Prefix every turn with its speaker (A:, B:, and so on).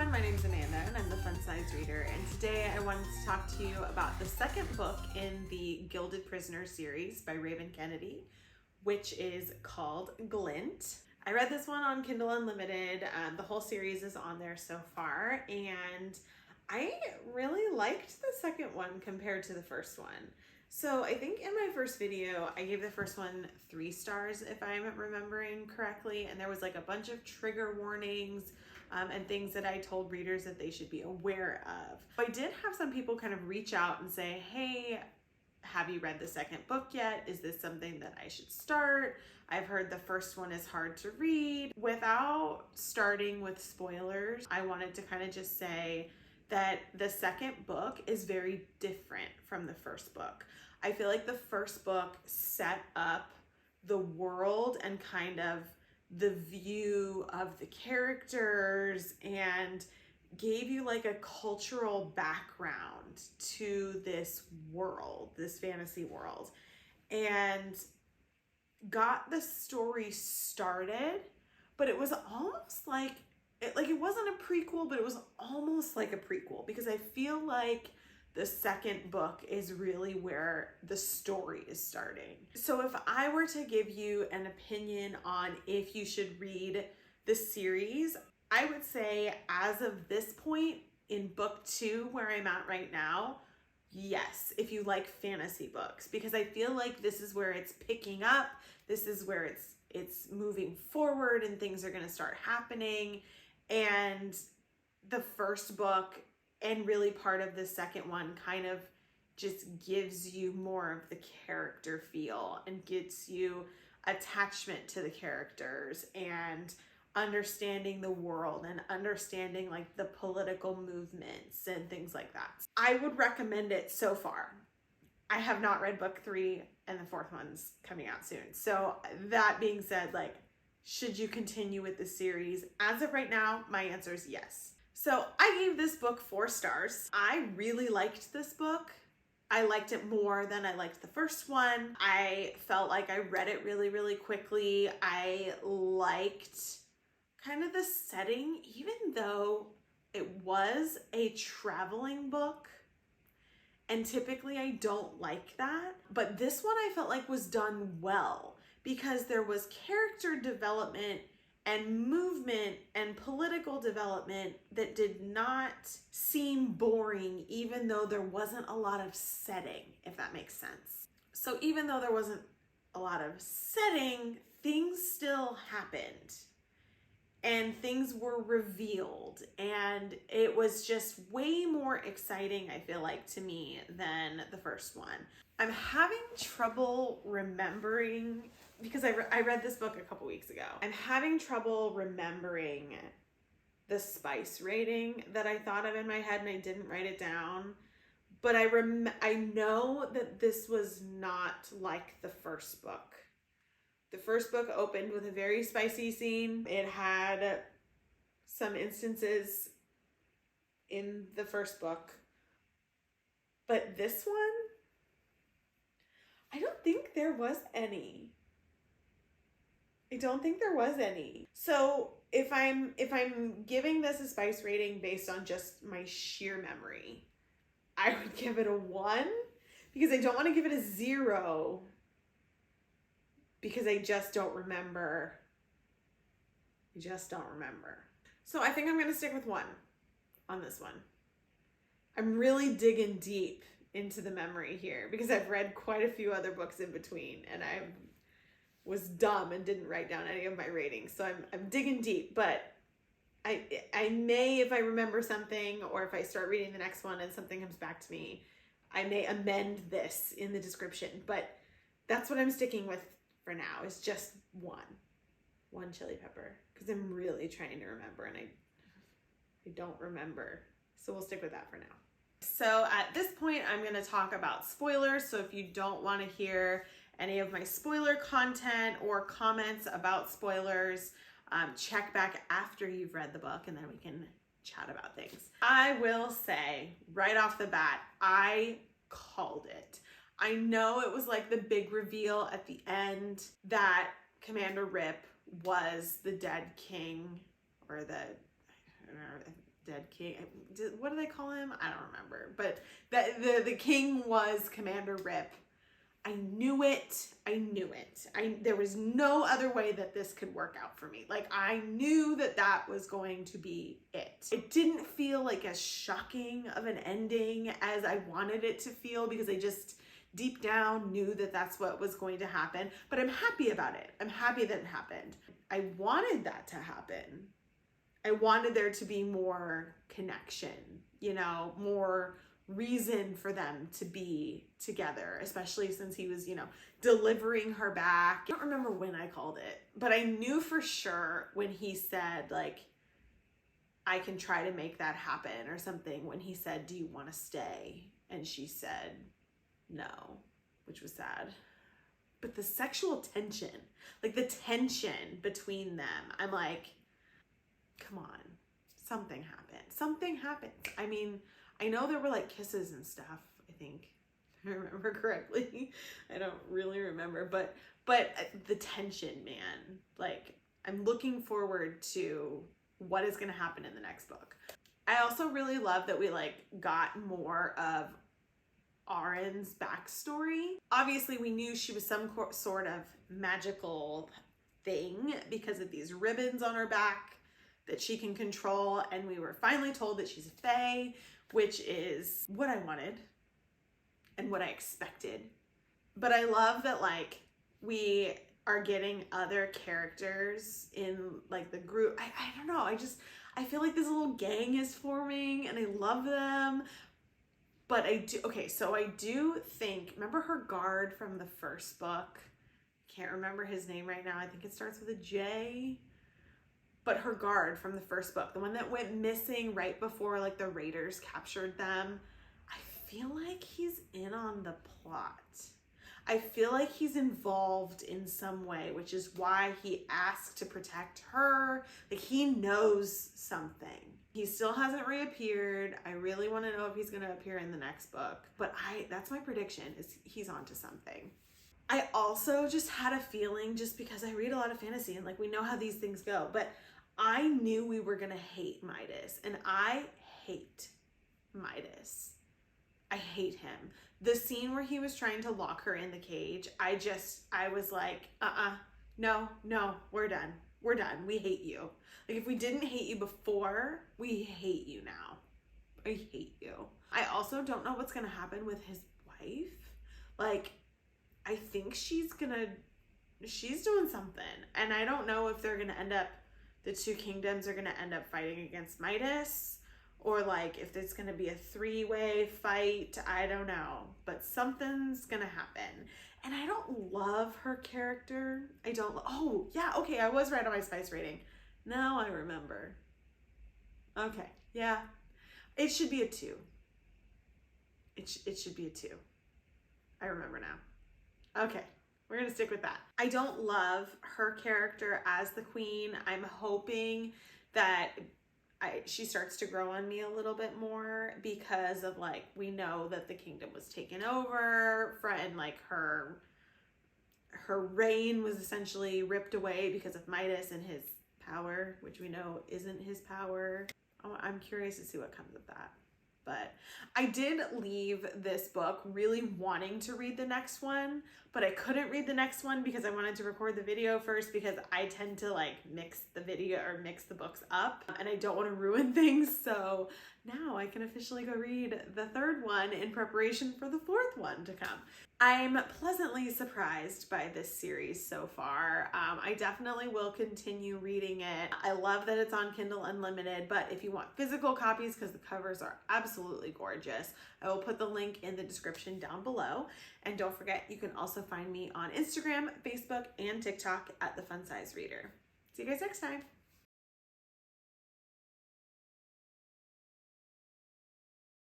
A: everyone, my name is Amanda and I'm the Fun Size Reader, and today I wanted to talk to you about the second book in the Gilded Prisoner series by Raven Kennedy, which is called Glint. I read this one on Kindle Unlimited. The whole series is on there so far, and I really liked the second one compared to the first one. So I think in my first video, I gave the first one 3 stars, if I'm remembering correctly, and there was like a bunch of trigger warnings and things that I told readers that they should be aware of. I did have some people kind of reach out and say, hey, have you read the second book yet? Is this something that I should start? I've heard the first one is hard to read. Without starting with spoilers, I wanted to kind of just say that the second book is very different from the first book. I feel like the first book set up the world and kind of the view of the characters and gave you like a cultural background to this world, this fantasy world, and got the story started, but it was almost like it wasn't a prequel, but it was almost like a prequel, because I feel like the second book is really where the story is starting. So if I were to give you an opinion on if you should read the series, I would say as of this point in book 2, where I'm at right now, yes, if you like fantasy books, because I feel like this is where it's picking up. This is where it's moving forward and things are going to start happening. And the first book and really part of the second one kind of just gives you more of the character feel and gets you attachment to the characters and understanding the world and understanding like the political movements and things like that. I would recommend it so far. I have not read book 3 and the 4th one's coming out soon. So that being said, like, should you continue with the series? As of right now, my answer is yes. So I gave this book 4 stars. I really liked this book. I liked it more than I liked the first one. I felt like I read it really, really quickly. I liked kind of the setting, even though it was a traveling book. And typically I don't like that. But this one I felt like was done well, because there was character development and movement and political development that did not seem boring, even though there wasn't a lot of setting, if that makes sense. So even though there wasn't a lot of setting, things still happened and things were revealed, and it was just way more exciting, I feel like, to me than the first one. I'm having trouble remembering, because I read this book a couple weeks ago. I'm having trouble remembering the spice rating that I thought of in my head, and I didn't write it down. But I know that this was not like the first book. The first book opened with a very spicy scene. It had some instances in the first book. But this one, I don't think there was any. I don't think there was any. So if I'm giving this a spice rating based on just my sheer memory, I would give it a 1, because I don't want to give it a 0, because I just don't remember. I just don't remember. So I think I'm going to stick with 1 on this one. I'm really digging deep into the memory here, because I've read quite a few other books in between, and I was dumb and didn't write down any of my ratings. So I'm digging deep, but I may, if I remember something, or if I start reading the next one and something comes back to me, I may amend this in the description. But that's what I'm sticking with for now, is just 1 chili pepper, because I'm really trying to remember, and I don't remember. So we'll stick with that for now. So at this point, I'm going to talk about spoilers. So if you don't want to hear any of my spoiler content or comments about spoilers, check back after you've read the book, and then we can chat about things. I will say right off the bat, I called it. I know it was like the big reveal at the end that Commander Rip was the dead king, or the dead king. What do they call him? I don't remember. But the king was Commander Rip. I knew it. I knew it. There was no other way that this could work out for me. Like, I knew that that was going to be it. It didn't feel like as shocking of an ending as I wanted it to feel, because I just deep down knew that that's what was going to happen. But I'm happy about it. I'm happy that it happened. I wanted that to happen. I wanted there to be more connection, you know, more reason for them to be together, especially since he was, you know, delivering her back. I don't remember when I called it, but I knew for sure when he said, like, I can try to make that happen or something, when he said, do you want to stay? And she said no, which was sad. But the sexual tension, like the tension between them, I'm like, come on, something happened. Something happened. I mean, I know there were like kisses and stuff, I think, if I remember correctly. I don't really remember, but the tension, man, like, I'm looking forward to what is going to happen in the next book. I also really love that we like got more of Arin's backstory. Obviously, we knew she was some sort of magical thing because of these ribbons on her back that she can control, and we were finally told that she's a fae, which is what I wanted and what I expected. But I love that, like, we are getting other characters in like the group. I don't know, I feel like this little gang is forming and I love them. But I do think, remember her guard from the first book? Can't remember his name right now. I think it starts with a J. But her guard from the first book, the one that went missing right before like the raiders captured them, I feel like he's in on the plot. I feel like he's involved in some way, which is why he asked to protect her. Like, he knows something. He still hasn't reappeared. I really want to know if he's going to appear in the next book. But that's my prediction, is he's onto something. I also just had a feeling, just because I read a lot of fantasy and like we know how these things go, but I knew we were going to hate Midas, and I hate Midas. I hate him. The scene where he was trying to lock her in the cage, I was like, no, we're done. We're done. We hate you. Like, if we didn't hate you before, we hate you now. I hate you. I also don't know what's going to happen with his wife. Like, I think she's doing something. And I don't know if they're going to end up, the two kingdoms are going to end up fighting against Midas, or like if there's going to be a three-way fight. I don't know. But something's going to happen. And I don't love her character. Oh, yeah, okay, I was right on my spice rating. Now I remember. Okay, yeah. It should be a 2. It should be a 2. I remember now. Okay, we're gonna stick with that. I don't love her character as the queen. I'm hoping that she starts to grow on me a little bit more, because of like, we know that the kingdom was taken over and like her reign was essentially ripped away because of Midas and his power, which we know isn't his power. Oh, I'm curious to see what comes of that. But I did leave this book really wanting to read the next one, but I couldn't read the next one because I wanted to record the video first, because I tend to like mix the books up and I don't want to ruin things. So now I can officially go read the third one in preparation for the fourth one to come. I'm pleasantly surprised by this series so far. I definitely will continue reading it. I love that it's on Kindle Unlimited, but if you want physical copies, because the covers are absolutely gorgeous, I will put the link in the description down below. And don't forget, you can also find me on Instagram, Facebook, and TikTok at The Fun Size Reader. See you guys next time.